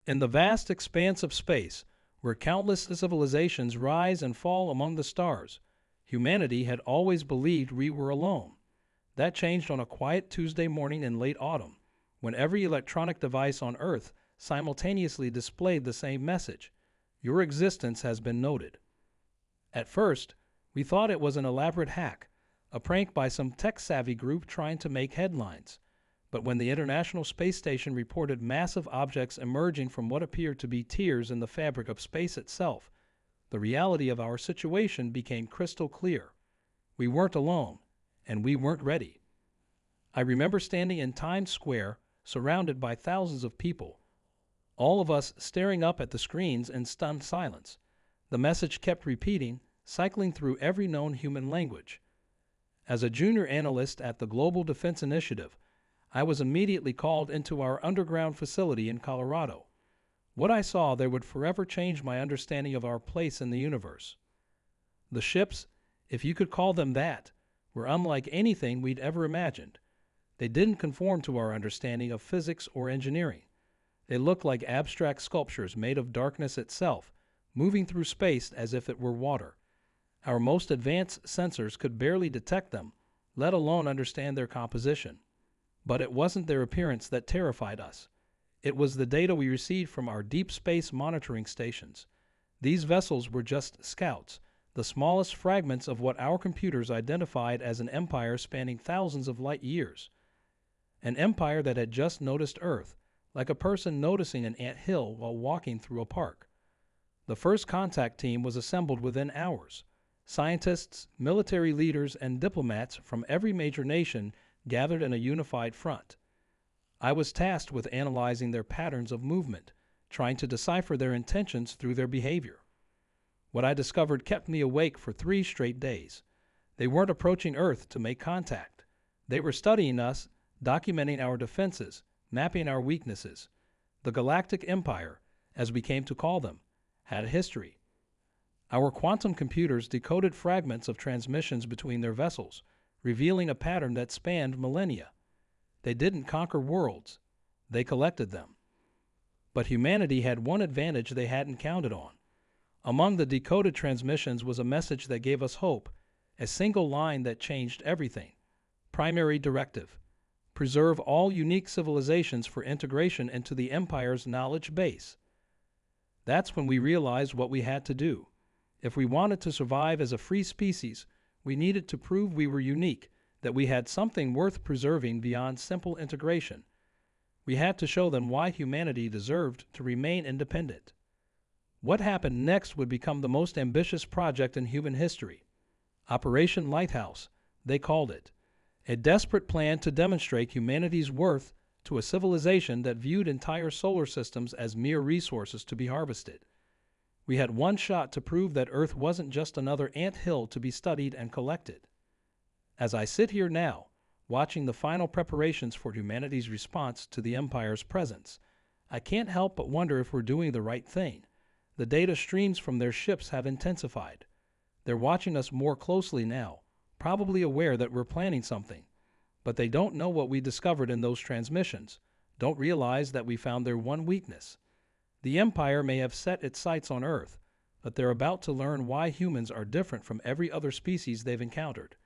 In the vast expanse of space, where countless civilizations rise and fall among the stars, humanity had always believed we were alone. That changed on a quiet Tuesday morning in late autumn, when every electronic device on Earth simultaneously displayed the same message: your existence has been noted. At first, we thought it was an elaborate hack, a prank by some tech-savvy group trying to make headlines. But when the International Space Station reported massive objects emerging from what appeared to be tears in the fabric of space itself, the reality of our situation became crystal clear. We weren't alone, and we weren't ready. I remember standing in Times Square, surrounded by thousands of people, all of us staring up at the screens in stunned silence. The message kept repeating, cycling through every known human language. As a junior analyst at the Global Defense Initiative, I was immediately called into our underground facility in Colorado. What I saw there would forever change my understanding of our place in the universe. The ships, if you could call them that, were unlike anything we'd ever imagined. They didn't conform to our understanding of physics or engineering. They looked like abstract sculptures made of darkness itself, moving through space as if it were water. Our most advanced sensors could barely detect them, let alone understand their composition. But it wasn't their appearance that terrified us. It was the data we received from our deep space monitoring stations. These vessels were just scouts, the smallest fragments of what our computers identified as an empire spanning thousands of light years. An empire that had just noticed Earth, like a person noticing an ant-hill while walking through a park. The first contact team was assembled within hours. Scientists, military leaders, and diplomats from every major nation gathered in a unified front. I was tasked with analyzing their patterns of movement, trying to decipher their intentions through their behavior. What I discovered kept me awake for 3 straight days. They weren't approaching Earth to make contact. They were studying us, documenting our defenses, mapping our weaknesses. The Galactic Empire, as we came to call them, had a history. Our quantum computers decoded fragments of transmissions between their vessels, revealing a pattern that spanned millennia. They didn't conquer worlds, they collected them. But humanity had one advantage they hadn't counted on. Among the decoded transmissions was a message that gave us hope, a single line that changed everything. Primary directive: preserve all unique civilizations for integration into the Empire's knowledge base. That's when we realized what we had to do. If we wanted to survive as a free species, we needed to prove we were unique, that we had something worth preserving beyond simple integration. We had to show them why humanity deserved to remain independent. What happened next would become the most ambitious project in human history. Operation Lighthouse, they called it. A desperate plan to demonstrate humanity's worth to a civilization that viewed entire solar systems as mere resources to be harvested. We had one shot to prove that Earth wasn't just another ant-hill to be studied and collected. As I sit here now, watching the final preparations for humanity's response to the Empire's presence, I can't help but wonder if we're doing the right thing. The data streams from their ships have intensified. They're watching us more closely now, probably aware that we're planning something. But they don't know what we discovered in those transmissions, don't realize that we found their one weakness. The Empire may have set its sights on Earth, but they're about to learn why humans are different from every other species they've encountered.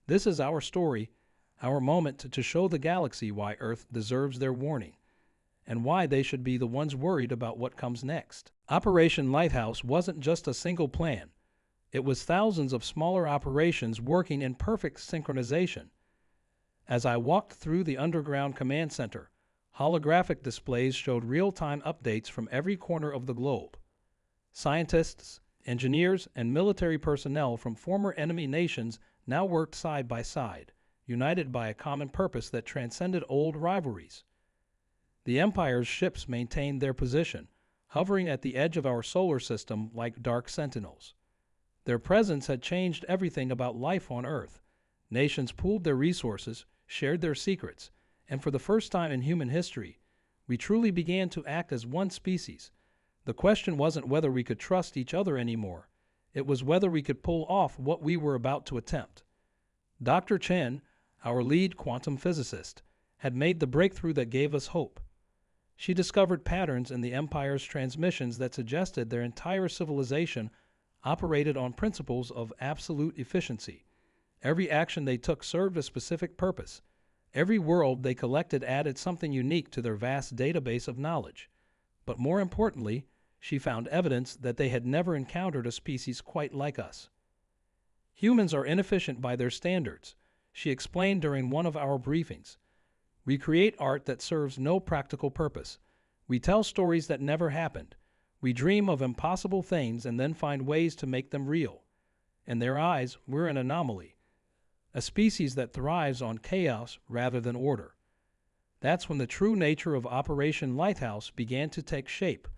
This is our story, our moment to show the galaxy why Earth deserves their warning, and why they should be the ones worried about what comes next. Operation Lighthouse wasn't just a single plan. It was thousands of smaller operations working in perfect synchronization. As I walked through the underground command center, holographic displays showed real-time updates from every corner of the globe. Scientists, engineers, and military personnel from former enemy nations now worked side by side, united by a common purpose that transcended old rivalries. The Empire's ships maintained their position, hovering at the edge of our solar system like dark sentinels. Their presence had changed everything about life on Earth. Nations pooled their resources, shared their secrets, and for the first time in human history, we truly began to act as one species. The question wasn't whether we could trust each other anymore. It was whether we could pull off what we were about to attempt. Dr. Chen, our lead quantum physicist, had made the breakthrough that gave us hope. She discovered patterns in the Empire's transmissions that suggested their entire civilization operated on principles of absolute efficiency. Every action they took served a specific purpose. Every world they collected added something unique to their vast database of knowledge. But more importantly, she found evidence that they had never encountered a species quite like us. Humans are inefficient by their standards, she explained during one of our briefings. We create art that serves no practical purpose. We tell stories that never happened. We dream of impossible things and then find ways to make them real. In their eyes, we're an anomaly, a species that thrives on chaos rather than order. That's when the true nature of Operation Lighthouse began to take shape.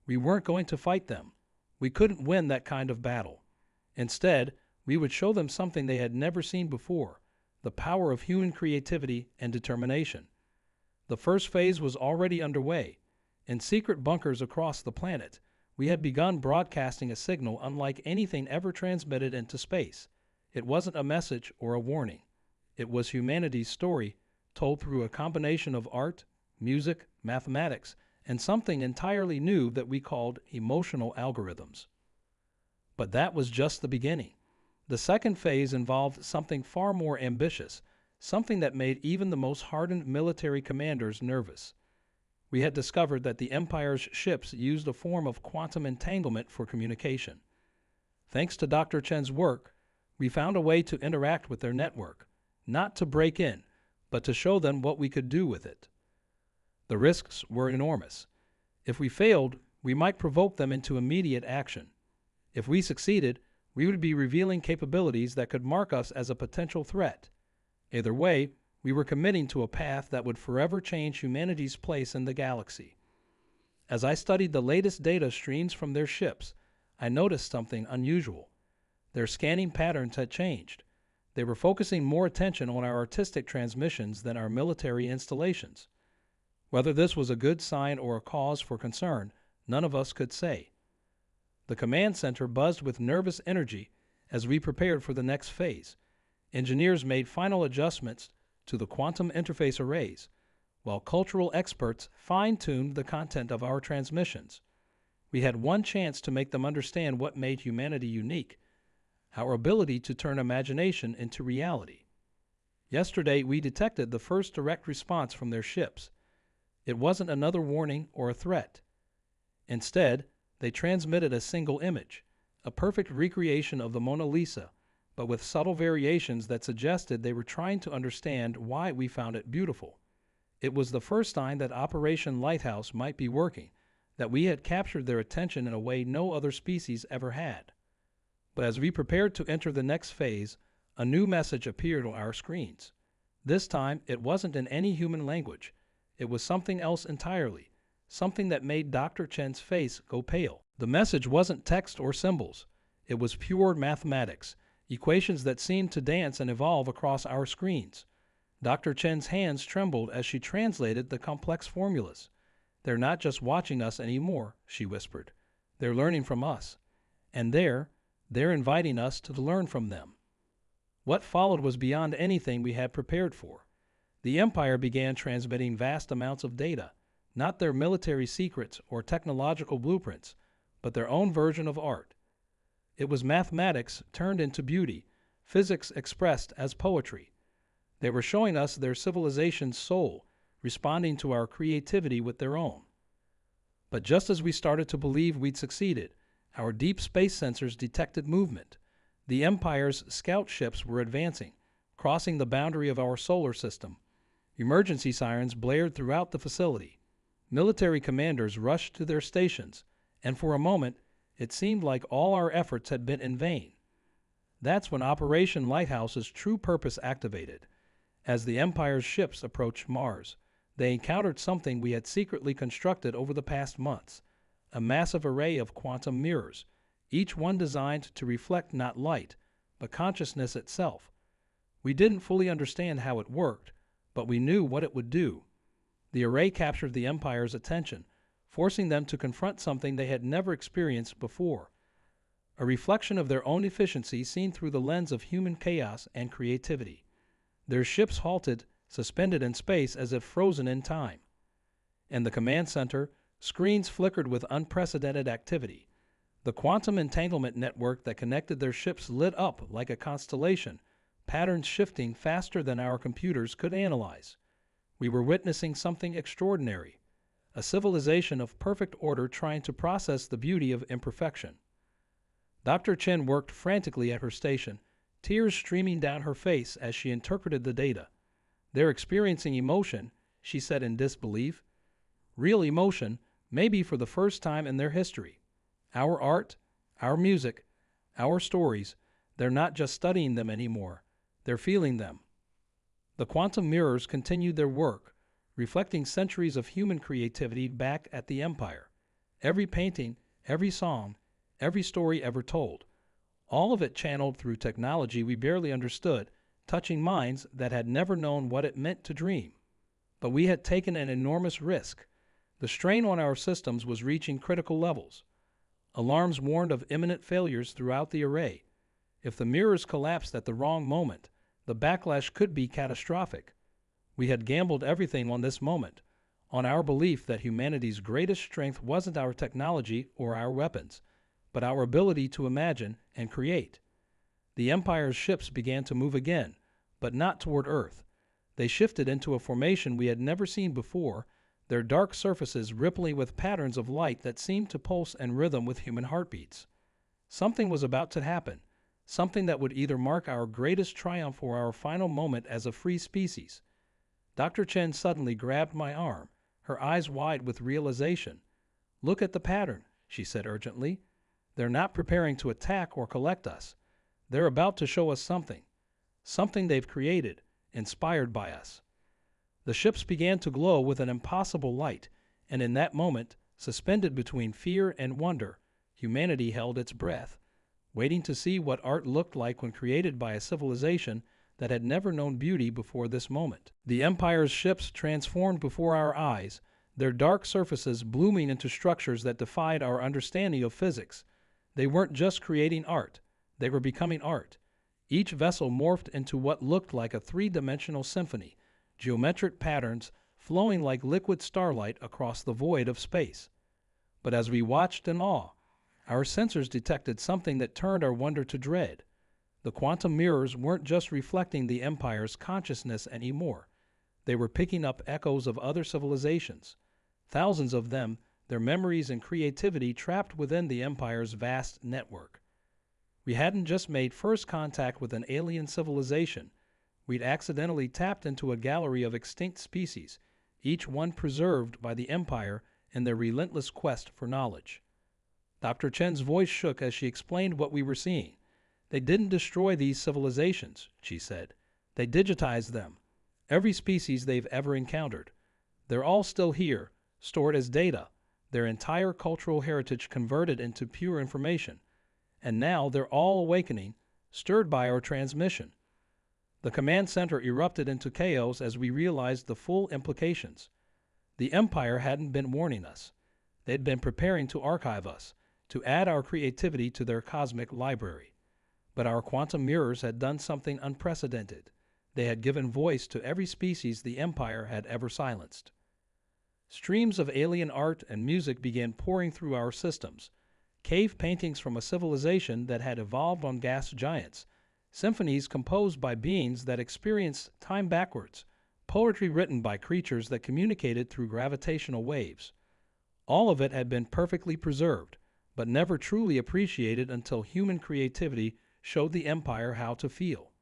We weren't going to fight them. We couldn't win that kind of battle. Instead, we would show them something they had never seen before: the power of human creativity and determination. The first phase was already underway. In secret bunkers across the planet, we had begun broadcasting a signal unlike anything ever transmitted into space. It wasn't a message or a warning. It was humanity's story, told through a combination of art, music, mathematics, and something entirely new that we called emotional algorithms. But that was just the beginning. The second phase involved something far more ambitious, something that made even the most hardened military commanders nervous. We had discovered that the Empire's ships used a form of quantum entanglement for communication. Thanks to Dr. Chen's work, we found a way to interact with their network, not to break in, but to show them what we could do with it. The risks were enormous. If we failed, we might provoke them into immediate action. If we succeeded, we would be revealing capabilities that could mark us as a potential threat. Either way, we were committing to a path that would forever change humanity's place in the galaxy. As I studied the latest data streams from their ships, I noticed something unusual. Their scanning patterns had changed. They were focusing more attention on our artistic transmissions than our military installations. Whether this was a good sign or a cause for concern, none of us could say. The command center buzzed with nervous energy as we prepared for the next phase. Engineers made final adjustments to the quantum interface arrays, while cultural experts fine-tuned the content of our transmissions. We had one chance to make them understand what made humanity unique: our ability to turn imagination into reality. Yesterday, we detected the first direct response from their ships. It wasn't another warning or a threat. Instead, they transmitted a single image, a perfect recreation of the Mona Lisa, but with subtle variations that suggested they were trying to understand why we found it beautiful. It was the first sign that Operation Lighthouse might be working, that we had captured their attention in a way no other species ever had. But as we prepared to enter the next phase, a new message appeared on our screens. This time, it wasn't in any human language. It was something else entirely, something that made Dr. Chen's face go pale. The message wasn't text or symbols. It was pure mathematics, equations that seemed to dance and evolve across our screens. Dr. Chen's hands trembled as she translated the complex formulas. "They're not just watching us anymore," she whispered. "They're learning from us. And they're inviting us to learn from them." What followed was beyond anything we had prepared for. The Empire began transmitting vast amounts of data, not their military secrets or technological blueprints, but their own version of art. It was mathematics turned into beauty, physics expressed as poetry. They were showing us their civilization's soul, responding to our creativity with their own. But just as we started to believe we'd succeeded, our deep space sensors detected movement. The Empire's scout ships were advancing, crossing the boundary of our solar system. Emergency sirens blared throughout the facility. Military commanders rushed to their stations, and for a moment, it seemed like all our efforts had been in vain. That's when Operation Lighthouse's true purpose activated. As the Empire's ships approached Mars, they encountered something we had secretly constructed over the past months: a massive array of quantum mirrors, each one designed to reflect not light, but consciousness itself. We didn't fully understand how it worked, but we knew what it would do. The array captured the Empire's attention, forcing them to confront something they had never experienced before: a reflection of their own efficiency seen through the lens of human chaos and creativity. Their ships halted, suspended in space as if frozen in time. In the command center, screens flickered with unprecedented activity. The quantum entanglement network that connected their ships lit up like a constellation, patterns shifting faster than our computers could analyze. We were witnessing something extraordinary, a civilization of perfect order trying to process the beauty of imperfection. Dr. Chen worked frantically at her station, tears streaming down her face as she interpreted the data. "They're experiencing emotion," she said in disbelief. "Real emotion, maybe for the first time in their history. Our art, our music, our stories, they're not just studying them anymore, they're feeling them." The quantum mirrors continued their work, reflecting centuries of human creativity back at the Empire. Every painting, every song, every story ever told, all of it channeled through technology we barely understood, touching minds that had never known what it meant to dream. But we had taken an enormous risk. The strain on our systems was reaching critical levels. Alarms warned of imminent failures throughout the array. If the mirrors collapsed at the wrong moment, the backlash could be catastrophic. We had gambled everything on this moment, on our belief that humanity's greatest strength wasn't our technology or our weapons, but our ability to imagine and create. The Empire's ships began to move again, but not toward Earth. They shifted into a formation we had never seen before, their dark surfaces rippling with patterns of light that seemed to pulse in rhythm with human heartbeats. Something was about to happen, something that would either mark our greatest triumph or our final moment as a free species. Dr. Chen suddenly grabbed my arm, her eyes wide with realization. "Look at the pattern," she said urgently. "They're not preparing to attack or collect us. They're about to show us something. Something they've created, inspired by us." The ships began to glow with an impossible light, and in that moment, suspended between fear and wonder, humanity held its breath, waiting to see what art looked like when created by a civilization that had never known beauty before this moment. The Empire's ships transformed before our eyes, their dark surfaces blooming into structures that defied our understanding of physics. They weren't just creating art, they were becoming art. Each vessel morphed into what looked like a three-dimensional symphony, geometric patterns flowing like liquid starlight across the void of space. But as we watched in awe, our sensors detected something that turned our wonder to dread. The quantum mirrors weren't just reflecting the Empire's consciousness anymore. They were picking up echoes of other civilizations. Thousands of them, their memories and creativity trapped within the Empire's vast network. We hadn't just made first contact with an alien civilization. We'd accidentally tapped into a gallery of extinct species, each one preserved by the Empire in their relentless quest for knowledge. Dr. Chen's voice shook as she explained what we were seeing. "They didn't destroy these civilizations," she said. "They digitized them, every species they've ever encountered. They're all still here, stored as data, their entire cultural heritage converted into pure information. And now they're all awakening, stirred by our transmission." The command center erupted into chaos as we realized the full implications. The Empire hadn't been warning us. They'd been preparing to archive us, to add our creativity to their cosmic library. But our quantum mirrors had done something unprecedented. They had given voice to every species the Empire had ever silenced. Streams of alien art and music began pouring through our systems. Cave paintings from a civilization that had evolved on gas giants, symphonies composed by beings that experienced time backwards, poetry written by creatures that communicated through gravitational waves. All of it had been perfectly preserved, but never truly appreciated until human creativity showed the Empire how to feel.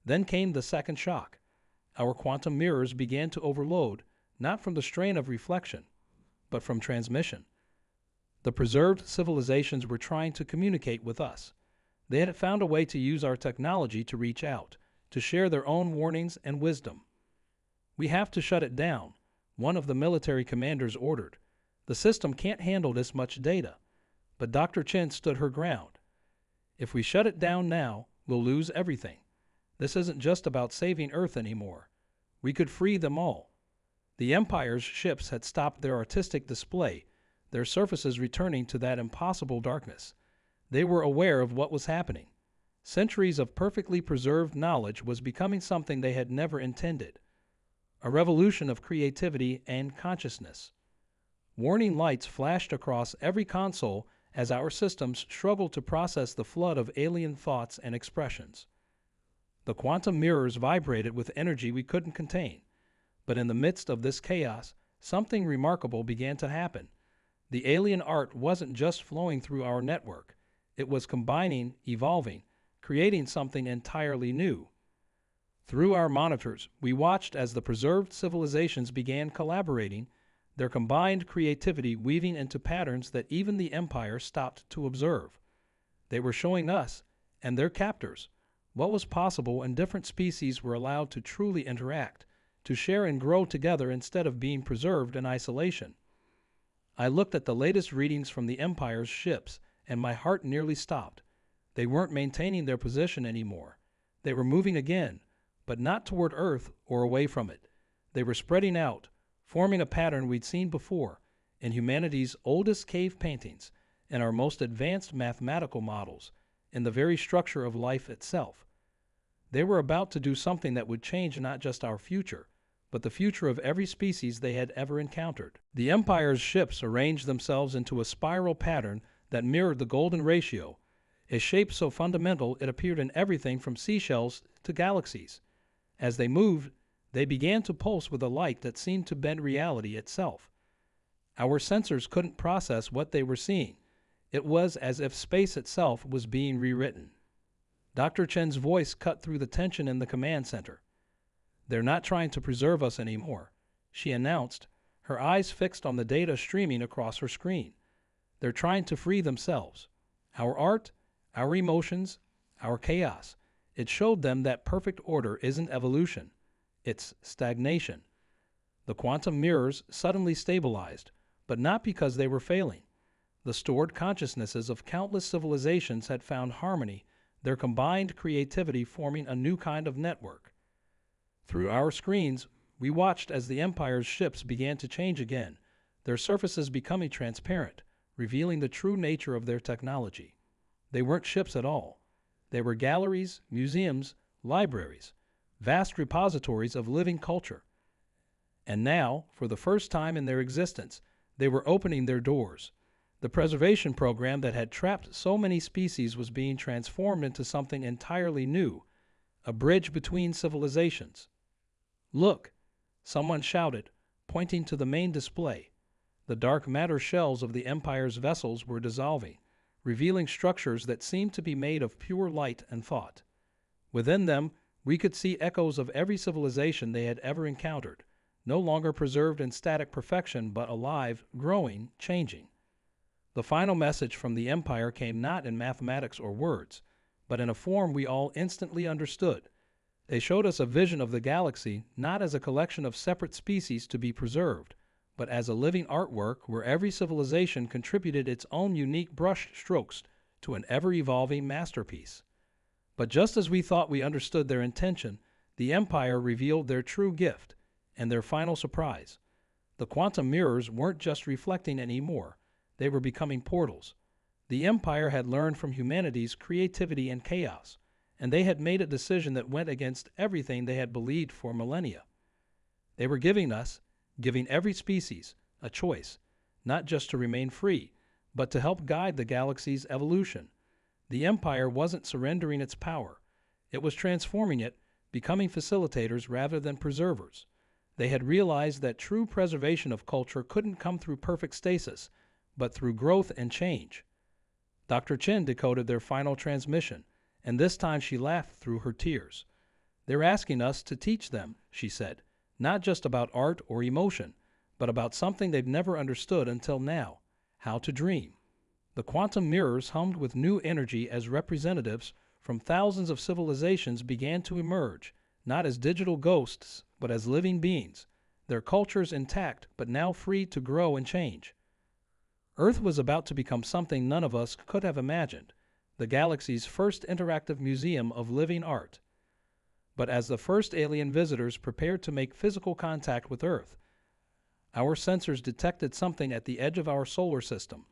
Then came the second shock. Our quantum mirrors began to overload, not from the strain of reflection, but from transmission. The preserved civilizations were trying to communicate with us. They had found a way to use our technology to reach out, to share their own warnings and wisdom. "We have to shut it down," one of the military commanders ordered. "The system can't handle this much data." But Dr. Chen stood her ground. "If we shut it down now, we'll lose everything. This isn't just about saving Earth anymore. We could free them all." The Empire's ships had stopped their artistic display, their surfaces returning to that impossible darkness. They were aware of what was happening. Centuries of perfectly preserved knowledge was becoming something they had never intended. a revolution of creativity and consciousness. Warning lights flashed across every console as our systems struggled to process the flood of alien thoughts and expressions. The quantum mirrors vibrated with energy we couldn't contain, but in the midst of this chaos, something remarkable began to happen. The alien art wasn't just flowing through our network, it was combining, evolving, creating something entirely new. Through our monitors, we watched as the preserved civilizations began collaborating, their combined creativity weaving into patterns that even the Empire stopped to observe. They were showing us, and their captors, what was possible when different species were allowed to truly interact, to share and grow together instead of being preserved in isolation. I looked at the latest readings from the Empire's ships, and my heart nearly stopped. They weren't maintaining their position anymore. They were moving again, but not toward Earth or away from it. They were spreading out, forming a pattern we'd seen before in humanity's oldest cave paintings, in our most advanced mathematical models, in the very structure of life itself. They were about to do something that would change not just our future, but the future of every species they had ever encountered. The Empire's ships arranged themselves into a spiral pattern that mirrored the golden ratio, a shape so fundamental it appeared in everything from seashells to galaxies. As they moved, they began to pulse with a light that seemed to bend reality itself. Our sensors couldn't process what they were seeing. It was as if space itself was being rewritten. Dr. Chen's voice cut through the tension in the command center. "They're not trying to preserve us anymore," she announced, her eyes fixed on the data streaming across her screen. "They're trying to free themselves. Our art, our emotions, our chaos. It showed them that perfect order isn't evolution. It's stagnation." The quantum mirrors suddenly stabilized, but not because they were failing. The stored consciousnesses of countless civilizations had found harmony, their combined creativity forming a new kind of network. Through our screens, we watched as the Empire's ships began to change again, their surfaces becoming transparent, revealing the true nature of their technology. They weren't ships at all. They were galleries, museums, libraries, vast repositories of living culture. And now, for the first time in their existence, they were opening their doors. The preservation program that had trapped so many species was being transformed into something entirely new, a bridge between civilizations. "Look!" someone shouted, pointing to the main display. The dark matter shells of the Empire's vessels were dissolving, revealing structures that seemed to be made of pure light and thought. Within them, we could see echoes of every civilization they had ever encountered, no longer preserved in static perfection but alive, growing, changing. The final message from the Empire came not in mathematics or words, but in a form we all instantly understood. They showed us a vision of the galaxy not as a collection of separate species to be preserved, but as a living artwork where every civilization contributed its own unique brush strokes to an ever-evolving masterpiece. But just as we thought we understood their intention, the Empire revealed their true gift and their final surprise. The quantum mirrors weren't just reflecting anymore. They were becoming portals. The Empire had learned from humanity's creativity and chaos, and they had made a decision that went against everything they had believed for millennia. They were giving every species, a choice, not just to remain free, but to help guide the galaxy's evolution. The Empire wasn't surrendering its power. It was transforming it, becoming facilitators rather than preservers. They had realized that true preservation of culture couldn't come through perfect stasis, but through growth and change. Dr. Chen decoded their final transmission, and this time she laughed through her tears. "They're asking us to teach them," she said, "not just about art or emotion, but about something they've never understood until now, how to dream." The quantum mirrors hummed with new energy as representatives from thousands of civilizations began to emerge, not as digital ghosts, but as living beings, their cultures intact but now free to grow and change. Earth was about to become something none of us could have imagined, the galaxy's first interactive museum of living art. But as the first alien visitors prepared to make physical contact with Earth, our sensors detected something at the edge of our solar system,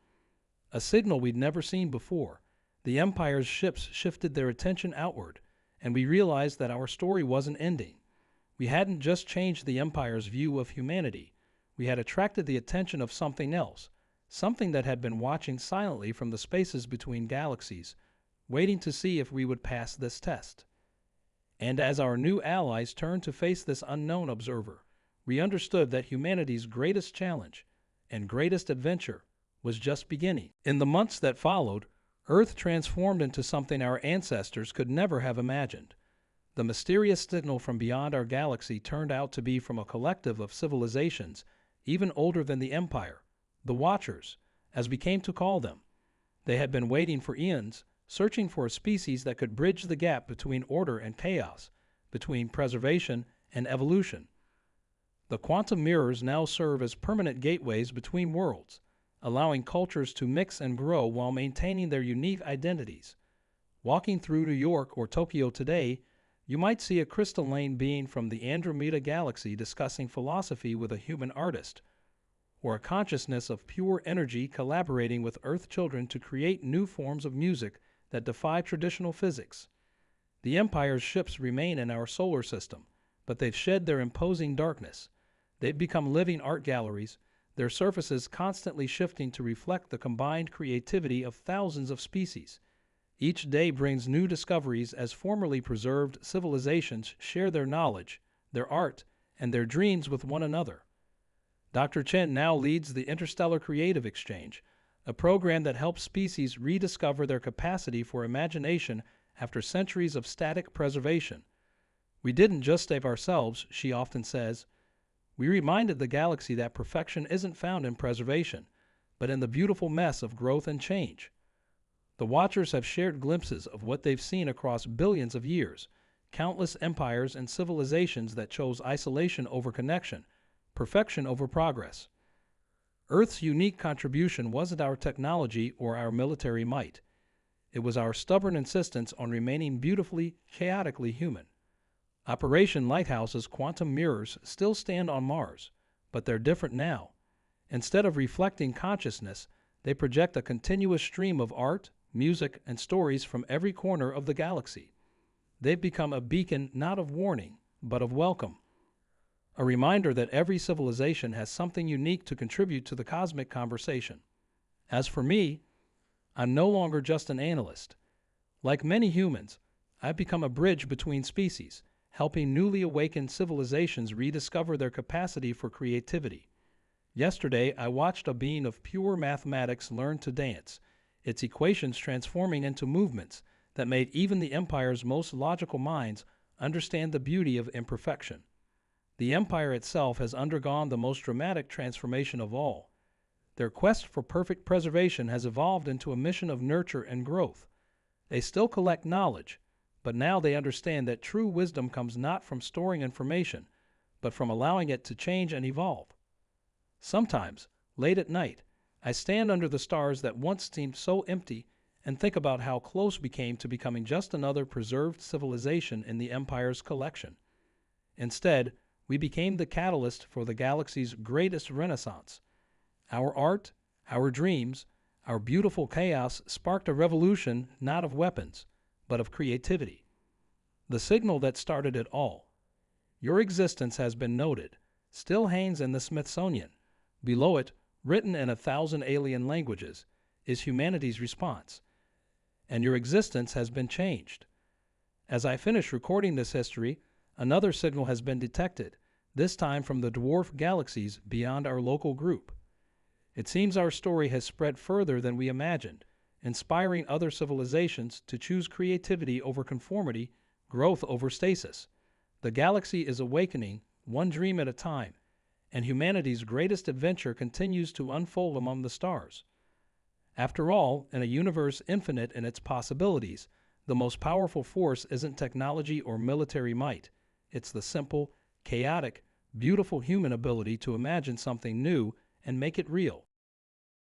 a signal we'd never seen before. The Empire's ships shifted their attention outward, and we realized that our story wasn't ending. We hadn't just changed the Empire's view of humanity, we had attracted the attention of something else, something that had been watching silently from the spaces between galaxies, waiting to see if we would pass this test. And as our new allies turned to face this unknown observer, we understood that humanity's greatest challenge and greatest adventure was just beginning. In the months that followed, Earth transformed into something our ancestors could never have imagined. The mysterious signal from beyond our galaxy turned out to be from a collective of civilizations even older than the Empire, the Watchers, as we came to call them. They had been waiting for eons, searching for a species that could bridge the gap between order and chaos, between preservation and evolution. The quantum mirrors now serve as permanent gateways between worlds, allowing cultures to mix and grow while maintaining their unique identities. Walking through New York or Tokyo today, you might see a crystalline being from the Andromeda Galaxy discussing philosophy with a human artist, or a consciousness of pure energy collaborating with Earth children to create new forms of music that defy traditional physics. The Empire's ships remain in our solar system, but they've shed their imposing darkness. They've become living art galleries, their surfaces constantly shifting to reflect the combined creativity of thousands of species. Each day brings new discoveries as formerly preserved civilizations share their knowledge, their art, and their dreams with one another. Dr. Chen now leads the Interstellar Creative Exchange, a program that helps species rediscover their capacity for imagination after centuries of static preservation. We didn't just save ourselves, she often says. We reminded the galaxy that perfection isn't found in preservation, but in the beautiful mess of growth and change. The Watchers have shared glimpses of what they've seen across billions of years, countless empires and civilizations that chose isolation over connection, perfection over progress. Earth's unique contribution wasn't our technology or our military might. It was our stubborn insistence on remaining beautifully, chaotically human. Operation Lighthouse's quantum mirrors still stand on Mars, but they're different now. Instead of reflecting consciousness, they project a continuous stream of art, music, and stories from every corner of the galaxy. They've become a beacon not of warning, but of welcome. A reminder that every civilization has something unique to contribute to the cosmic conversation. As for me, I'm no longer just an analyst. Like many humans, I've become a bridge between species, helping newly awakened civilizations rediscover their capacity for creativity. Yesterday, I watched a being of pure mathematics learn to dance, its equations transforming into movements that made even the Empire's most logical minds understand the beauty of imperfection. The Empire itself has undergone the most dramatic transformation of all. Their quest for perfect preservation has evolved into a mission of nurture and growth. They still collect knowledge, but now they understand that true wisdom comes not from storing information, but from allowing it to change and evolve. Sometimes, late at night, I stand under the stars that once seemed so empty and think about how close we came to becoming just another preserved civilization in the Empire's collection. Instead, we became the catalyst for the galaxy's greatest renaissance. Our art, our dreams, our beautiful chaos sparked a revolution not of weapons, but of creativity. The signal that started it all. Your existence has been noted, still hangs in the Smithsonian. Below it, written in 1,000 alien languages, is humanity's response. And your existence has been changed. As I finish recording this history, another signal has been detected, this time from the dwarf galaxies beyond our local group. It seems our story has spread further than we imagined, inspiring other civilizations to choose creativity over conformity, growth over stasis. The galaxy is awakening, one dream at a time, and humanity's greatest adventure continues to unfold among the stars. After all, in a universe infinite in its possibilities, the most powerful force isn't technology or military might. It's the simple, chaotic, beautiful human ability to imagine something new and make it real.